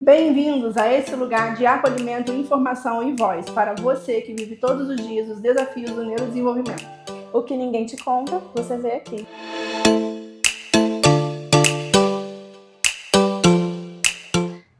Bem-vindos a esse lugar de acolhimento, informação e voz para você que vive todos os dias os desafios do neurodesenvolvimento. O que ninguém te conta, você vê aqui.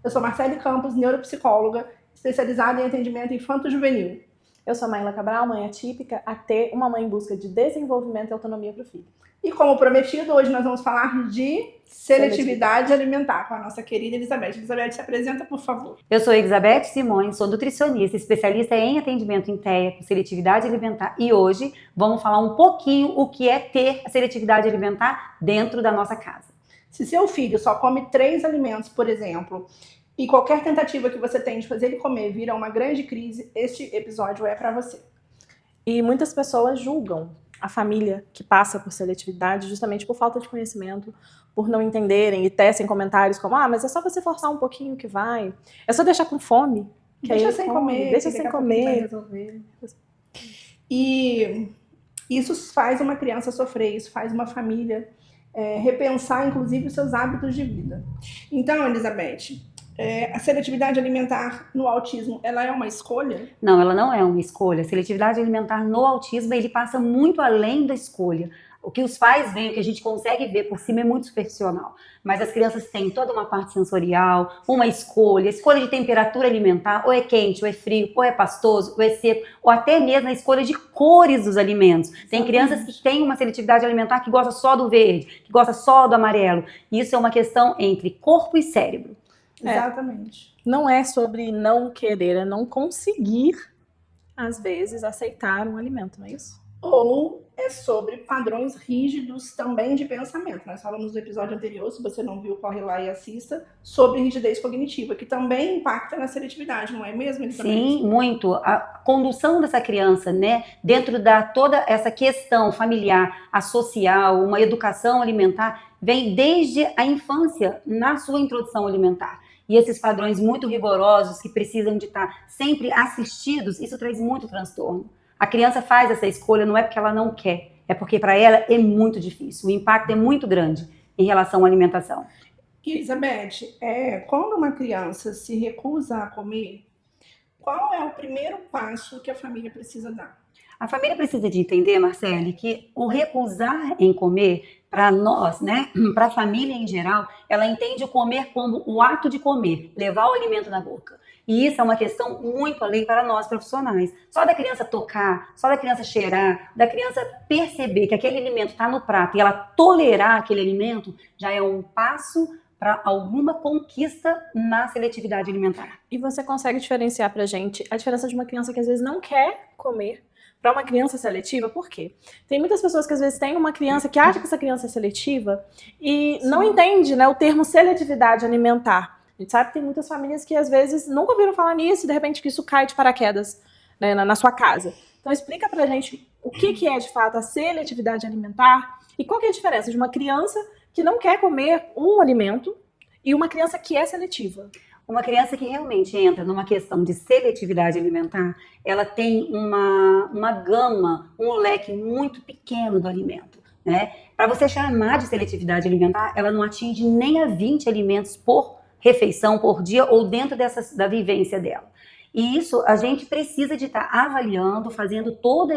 Eu sou Marcele Campos, neuropsicóloga, especializada em atendimento infanto-juvenil. Eu sou Maíla Cabral, mãe atípica, AT, uma mãe em busca de desenvolvimento e autonomia para o filho. E como prometido, hoje nós vamos falar de seletividade alimentar com a nossa querida Elizabeth. Elizabeth, se apresenta, por favor. Eu sou Elizabeth Simões, sou nutricionista, especialista em atendimento em TEA com seletividade alimentar e hoje vamos falar um pouquinho o que é ter a seletividade alimentar dentro da nossa casa. Se seu filho só come 3 alimentos, por exemplo, e qualquer tentativa que você tem de fazer ele comer vira uma grande crise, este episódio é para você. E muitas pessoas julgam a família que passa por seletividade justamente por falta de conhecimento, por não entenderem e tecem comentários como mas é só você forçar um pouquinho que vai, é só deixar com fome, que deixa sem comer, deixa sem comer. E isso faz uma criança sofrer, isso faz uma família repensar, inclusive, os seus hábitos de vida. Então, Elizabeth, a seletividade alimentar no autismo, ela é uma escolha? Não, ela não é uma escolha. A seletividade alimentar no autismo, ele passa muito além da escolha. O que os pais veem, o que a gente consegue ver por cima é muito superficial. Mas as crianças têm toda uma parte sensorial, uma escolha de temperatura alimentar, ou é quente, ou é frio, ou é pastoso, ou é seco, ou até mesmo a escolha de cores dos alimentos. Tem crianças que têm uma seletividade alimentar que gosta só do verde, que gosta só do amarelo. Isso é uma questão entre corpo e cérebro. Exatamente. Não é sobre não querer, é não conseguir, às vezes, aceitar um alimento, não é isso? Ou é sobre padrões rígidos também de pensamento. Nós falamos no episódio anterior, se você não viu, corre lá e assista, sobre rigidez cognitiva, que também impacta na seletividade, não é mesmo, Elizabeth? Sim, muito. A condução dessa criança, né, dentro da toda essa questão familiar, a social, uma educação alimentar, vem desde a infância na sua introdução alimentar. E esses padrões muito rigorosos que precisam de estar sempre assistidos, isso traz muito transtorno. A criança faz essa escolha não é porque ela não quer, é porque para ela é muito difícil. O impacto é muito grande em relação à alimentação. Elizabeth, quando uma criança se recusa a comer, qual é o primeiro passo que a família precisa dar? A família precisa de entender, Marcele, que o recusar em comer, para nós, né, para a família em geral, ela entende o comer como o ato de comer, levar o alimento na boca. E isso é uma questão muito além para nós profissionais. Só da criança tocar, só da criança cheirar, da criança perceber que aquele alimento está no prato e ela tolerar aquele alimento, já é um passo para alguma conquista na seletividade alimentar. E você consegue diferenciar para a gente a diferença de uma criança que às vezes não quer comer para uma criança seletiva? Por quê? Tem muitas pessoas que às vezes têm uma criança que acha que essa criança é seletiva e não entende, né, o termo seletividade alimentar. A gente sabe que tem muitas famílias que às vezes nunca ouviram falar nisso e de repente que isso cai de paraquedas, né, na sua casa. Então explica pra gente o que é de fato a seletividade alimentar e qual que é a diferença de uma criança que não quer comer um alimento e uma criança que é seletiva. Uma criança que realmente entra numa questão de seletividade alimentar, ela tem uma gama, um leque muito pequeno do alimento, né? Para você chamar de seletividade alimentar, ela não atinge nem a 20 alimentos por refeição, por dia, ou dentro da vivência dela. E isso a gente precisa de estar avaliando, fazendo toda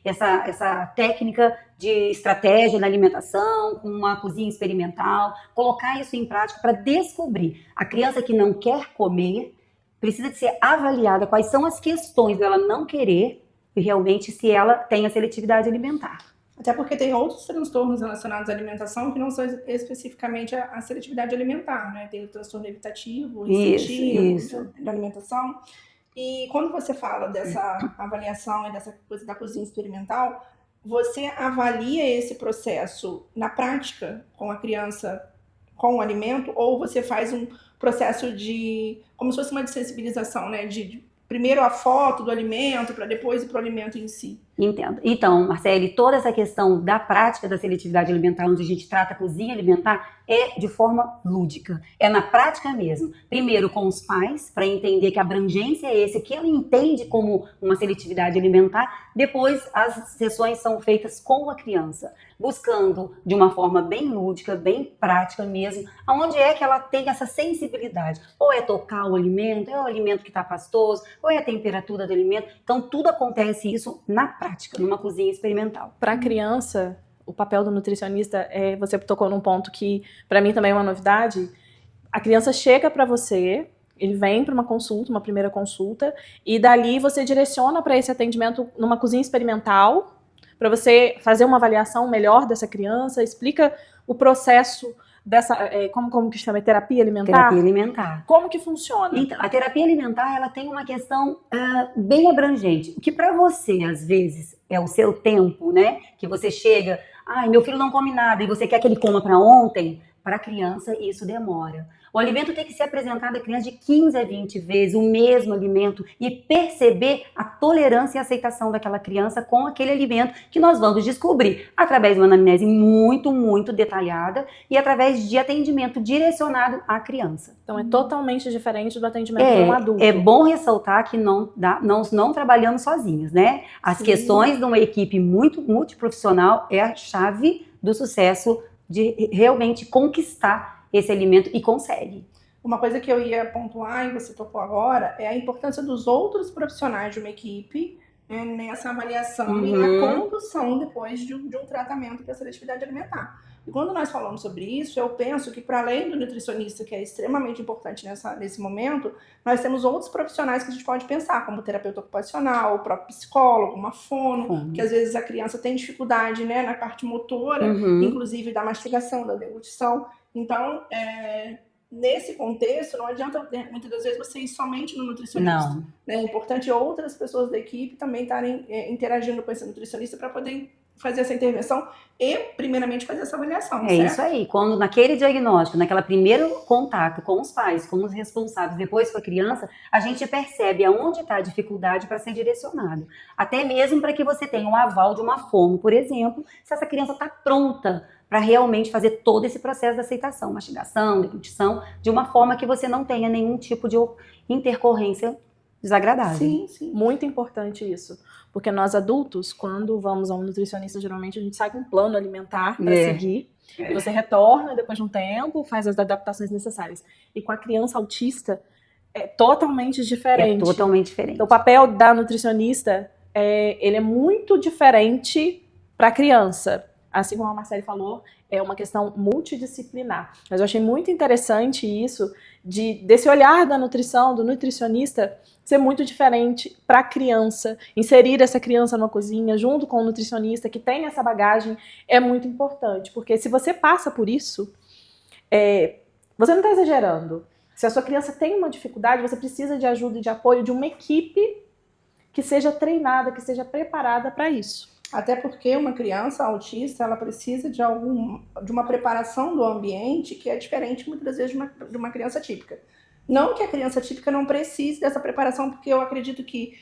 essa técnica de estratégia na alimentação, com uma cozinha experimental, colocar isso em prática para descobrir. A criança que não quer comer precisa de ser avaliada quais são as questões dela não querer e realmente se ela tem a seletividade alimentar. Até porque tem outros transtornos relacionados à alimentação que não são especificamente a seletividade alimentar, né? Tem o transtorno evitativo, restritivo da alimentação. E quando você fala dessa avaliação e dessa coisa da cozinha experimental, você avalia esse processo na prática com a criança, com o alimento, ou você faz um processo como se fosse uma desensibilização, né? Primeiro a foto do alimento, para depois ir para o alimento em si. Entendo. Então, Marcele, toda essa questão da prática da seletividade alimentar, onde a gente trata a cozinha alimentar, é de forma lúdica, é na prática mesmo. Primeiro com os pais, para entender que a abrangência é esse, que ele entende como uma seletividade alimentar. Depois as sessões são feitas com a criança, buscando de uma forma bem lúdica, bem prática mesmo, aonde é que ela tem essa sensibilidade. Ou é tocar o alimento, é o alimento que está pastoso, ou é a temperatura do alimento. Então tudo acontece isso na prática, numa cozinha experimental. Para a criança, o papel do nutricionista, você tocou num ponto que para mim também é uma novidade. A criança chega para você, ele vem para uma primeira consulta, e dali você direciona para esse atendimento numa cozinha experimental, para você fazer uma avaliação melhor dessa criança, explica o processo dessa, como que chama? Terapia alimentar? Terapia alimentar. Como que funciona? Então, a terapia alimentar, ela tem uma questão bem abrangente. O que para você, às vezes, é o seu tempo, né? Que você chega, meu filho não come nada, e você quer que ele coma para ontem. Para a criança, isso demora. O alimento tem que ser apresentado à criança de 15 a 20 vezes, o mesmo alimento, e perceber a tolerância e aceitação daquela criança com aquele alimento, que nós vamos descobrir através de uma anamnese muito, muito detalhada e através de atendimento direcionado à criança. Então é totalmente diferente do atendimento de um adulto. É bom ressaltar que não trabalhamos sozinhos, né? As questões de uma equipe muito multiprofissional é a chave do sucesso de realmente conquistar esse alimento, e consegue. Uma coisa que eu ia pontuar, e você tocou agora, é a importância dos outros profissionais de uma equipe nessa avaliação e na condução depois de um tratamento para seletividade alimentar. E quando nós falamos sobre isso, eu penso que, para além do nutricionista, que é extremamente importante nesse momento, nós temos outros profissionais que a gente pode pensar, como terapeuta ocupacional, o próprio psicólogo, uma fono, que às vezes a criança tem dificuldade, né, na parte motora, inclusive da mastigação, da deglutição. Então, nesse contexto, não adianta muitas das vezes você ir somente no nutricionista. Não. É importante outras pessoas da equipe também estarem interagindo com esse nutricionista para poder fazer essa intervenção e, primeiramente, fazer essa avaliação. É certo? Isso aí. Quando naquele diagnóstico, naquela primeiro contato com os pais, com os responsáveis, depois com a criança, a gente percebe aonde está a dificuldade para ser direcionado. Até mesmo para que você tenha um aval de uma fono, por exemplo, se essa criança está pronta para realmente fazer todo esse processo de aceitação, mastigação, deglutição, de uma forma que você não tenha nenhum tipo de intercorrência desagradável. Sim, sim. Muito importante isso. Porque nós adultos, quando vamos a um nutricionista, geralmente a gente sai com um plano alimentar para seguir. Você retorna depois de um tempo, faz as adaptações necessárias. E com a criança autista, é totalmente diferente. É totalmente diferente. Então, o papel da nutricionista, ele é muito diferente para a criança. Assim como a Marcele falou, é uma questão multidisciplinar. Mas eu achei muito interessante isso, desse olhar da nutrição, do nutricionista, ser muito diferente para a criança. Inserir essa criança na cozinha, junto com o nutricionista, que tem essa bagagem, é muito importante. Porque se você passa por isso, você não está exagerando. Se a sua criança tem uma dificuldade, você precisa de ajuda e de apoio de uma equipe que seja treinada, que seja preparada para isso. Até porque uma criança autista, ela precisa de uma preparação do ambiente que é diferente, muitas vezes, de uma criança típica. Não que a criança típica não precise dessa preparação, porque eu acredito que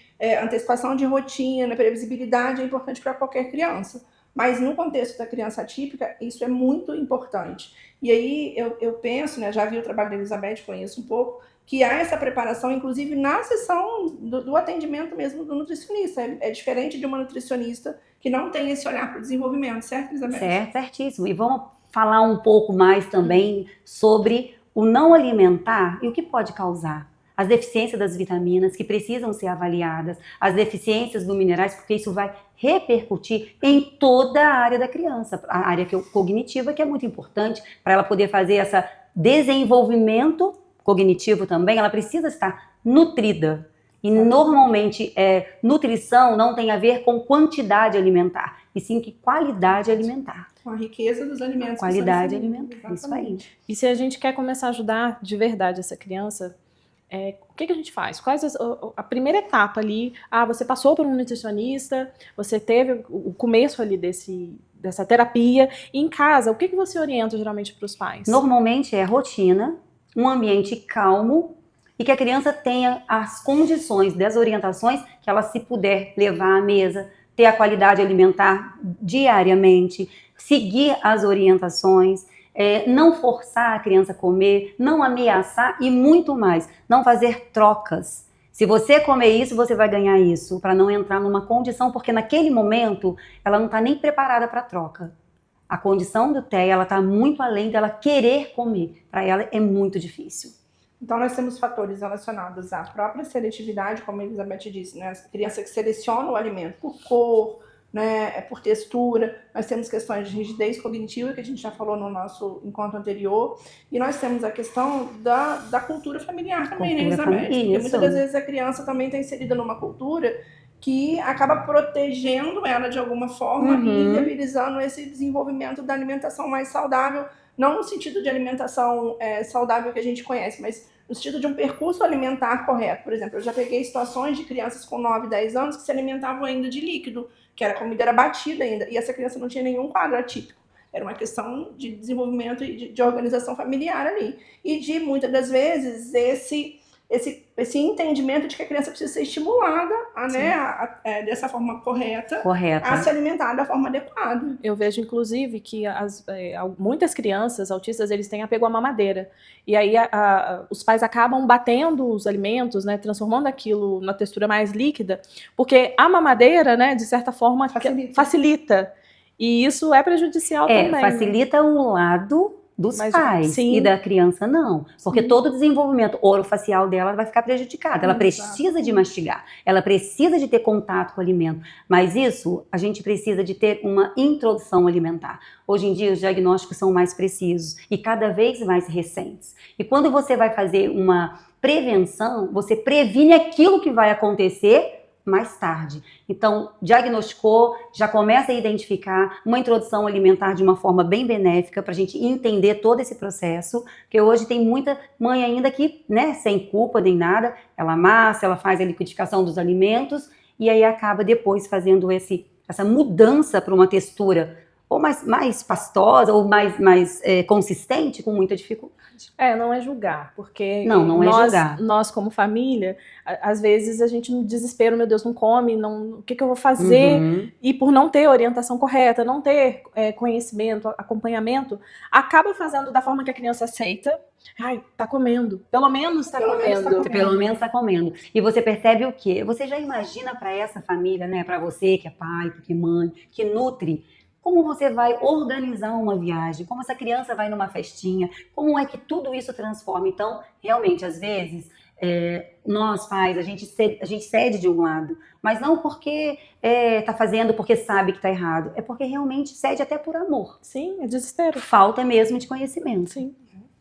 antecipação de rotina, previsibilidade é importante para qualquer criança. Mas no contexto da criança atípica, isso é muito importante. E aí eu penso, né, já vi o trabalho da Elizabeth, conheço um pouco, que há essa preparação, inclusive na sessão do atendimento mesmo do nutricionista. É diferente de uma nutricionista que não tem esse olhar para o desenvolvimento, certo, Elizabeth? Certíssimo. E vamos falar um pouco mais também sobre o não alimentar e o que pode causar. As deficiências das vitaminas que precisam ser avaliadas, as deficiências dos minerais, porque isso vai repercutir em toda a área da criança, a área cognitiva, que é muito importante para ela poder fazer esse desenvolvimento cognitivo também, ela precisa estar nutrida. E normalmente nutrição não tem a ver com quantidade alimentar, e sim que qualidade alimentar. Com a riqueza dos alimentos. Qualidade alimentar, isso aí. E se a gente quer começar a ajudar de verdade essa criança, o que a gente faz? Quais a primeira etapa ali? Você passou por um nutricionista, você teve o começo ali dessa terapia, e em casa, o que você orienta geralmente para os pais? Normalmente é rotina, um ambiente calmo, e que a criança tenha as condições das orientações que ela, se puder, levar à mesa, ter a qualidade alimentar diariamente, seguir as orientações, não forçar a criança a comer, não ameaçar e muito mais, não fazer trocas. Se você comer isso, você vai ganhar isso, para não entrar numa condição, porque naquele momento ela não está nem preparada para a troca. A condição do TEA, ela está muito além dela querer comer. Para ela é muito difícil. Então, nós temos fatores relacionados à própria seletividade, como a Elizabeth disse, né? A criança que seleciona o alimento por cor, né? Por textura. Nós temos questões de rigidez cognitiva, que a gente já falou no nosso encontro anterior. E nós temos a questão da cultura familiar também, né, Elizabeth? Porque muitas das vezes a criança também está inserida numa cultura que acaba protegendo ela de alguma forma e viabilizando esse desenvolvimento da alimentação mais saudável, não no sentido de alimentação saudável que a gente conhece, mas no sentido de um percurso alimentar correto. Por exemplo, eu já peguei situações de crianças com 9, 10 anos que se alimentavam ainda de líquido, que a comida era batida ainda, e essa criança não tinha nenhum quadro atípico. Era uma questão de desenvolvimento e de organização familiar ali. E de, muitas das vezes, esse entendimento de que a criança precisa ser estimulada dessa forma correta a se alimentar da forma adequada. Eu vejo, inclusive, que muitas crianças autistas, eles têm apego à mamadeira. E aí os pais acabam batendo os alimentos, né, transformando aquilo na textura mais líquida, porque a mamadeira, né, de certa forma, facilita. E isso é prejudicial também. Facilita o lado dos pais e da criança não, porque todo o desenvolvimento orofacial dela vai ficar prejudicado, ela precisa de mastigar, ela precisa de ter contato com o alimento, mas isso a gente precisa de ter uma introdução alimentar. Hoje em dia os diagnósticos são mais precisos e cada vez mais recentes, e quando você vai fazer uma prevenção, você previne aquilo que vai acontecer mais tarde. Então, diagnosticou, já começa a identificar uma introdução alimentar de uma forma bem benéfica para a gente entender todo esse processo, porque hoje tem muita mãe ainda que, né, sem culpa nem nada, ela amassa, ela faz a liquidificação dos alimentos e aí acaba depois fazendo essa mudança para uma textura ou mais pastosa ou mais consistente com muita dificuldade. Não é julgar, porque nós como família, às vezes a gente no desespero, meu Deus, não come, o que eu vou fazer? E por não ter orientação correta, não ter conhecimento, acompanhamento, acaba fazendo da forma que a criança aceita. Ai, tá comendo. Pelo menos tá comendo. Pelo menos tá comendo. E você percebe o quê? Você já imagina para essa família, né, para você que é pai, que é mãe, que nutre, como você vai organizar uma viagem, como essa criança vai numa festinha, como é que tudo isso transforma. Então, realmente, às vezes, nós pais, a gente cede de um lado, mas não porque tá fazendo porque sabe que tá errado, é porque realmente cede até por amor. Sim, é desespero. Falta mesmo de conhecimento. Sim.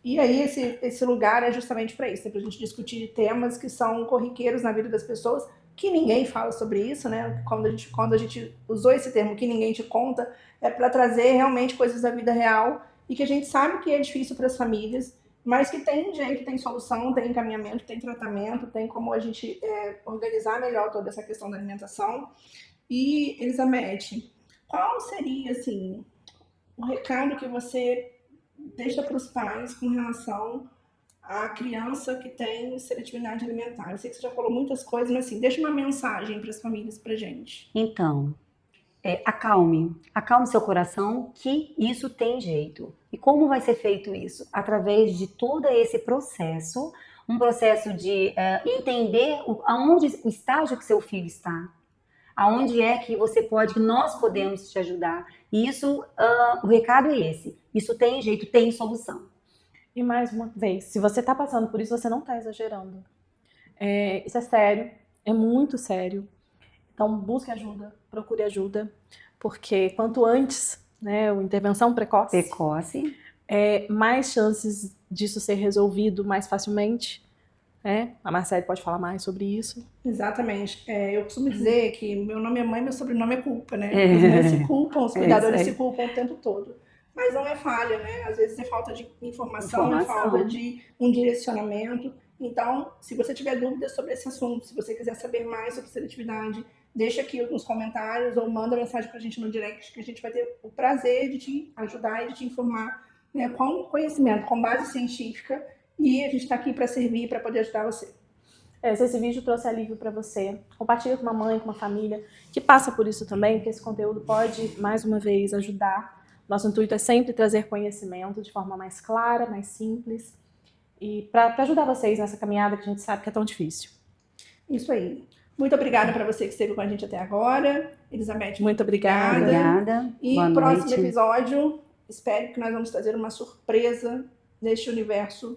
E aí esse lugar é justamente para isso, para a gente discutir temas que são corriqueiros na vida das pessoas, que ninguém fala sobre isso, né? Quando a gente usou esse termo, que ninguém te conta, é para trazer realmente coisas da vida real e que a gente sabe que é difícil para as famílias, mas que tem jeito, tem solução, tem encaminhamento, tem tratamento, tem como a gente organizar melhor toda essa questão da alimentação. E, Elizabeth, qual seria, assim, o recado que você deixa para os pais com relação à criança que tem seletividade alimentar? Eu sei que você já falou muitas coisas, mas assim, deixa uma mensagem para as famílias, para gente. Então, acalme seu coração, que isso tem jeito. E como vai ser feito isso? Através de todo esse processo, um processo de entender o estágio que seu filho está, aonde é que nós podemos te ajudar. E isso, o recado é esse. Isso tem jeito, tem solução. E mais uma vez, se você está passando por isso, você não está exagerando. Isso é sério, é muito sério. Então, busque ajuda, procure ajuda, porque quanto antes, né, a intervenção precoce, mais chances disso ser resolvido mais facilmente. A Marcele pode falar mais sobre isso. Exatamente. Eu costumo dizer que meu nome é mãe, meu sobrenome é culpa, né? Os mães se culpam, os cuidadores se culpam o tempo todo. Mas não é falha, né? Às vezes é falta de informação. É falta de um direcionamento. Então, se você tiver dúvidas sobre esse assunto, se você quiser saber mais sobre seletividade, deixa aqui nos comentários ou manda mensagem pra gente no direct, que a gente vai ter o prazer de te ajudar e de te informar, né, com conhecimento, com base científica, e a gente está aqui para servir, para poder ajudar você. Se esse vídeo trouxe alívio para você, compartilha com uma mãe, com uma família que passa por isso também, porque esse conteúdo pode, mais uma vez, ajudar Nosso intuito é sempre trazer conhecimento de forma mais clara, mais simples, e para ajudar vocês nessa caminhada que a gente sabe que é tão difícil. Isso aí. Muito obrigada para você que esteve com a gente até agora. Elizabeth, muito obrigada. Obrigada. E Boa próximo noite. episódio, espero que nós vamos trazer uma surpresa neste universo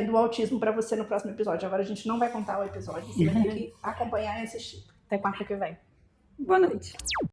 do autismo para você no próximo episódio. Agora a gente não vai contar o episódio, você vai ter que acompanhar e assistir. Até quarta que vem. Boa noite.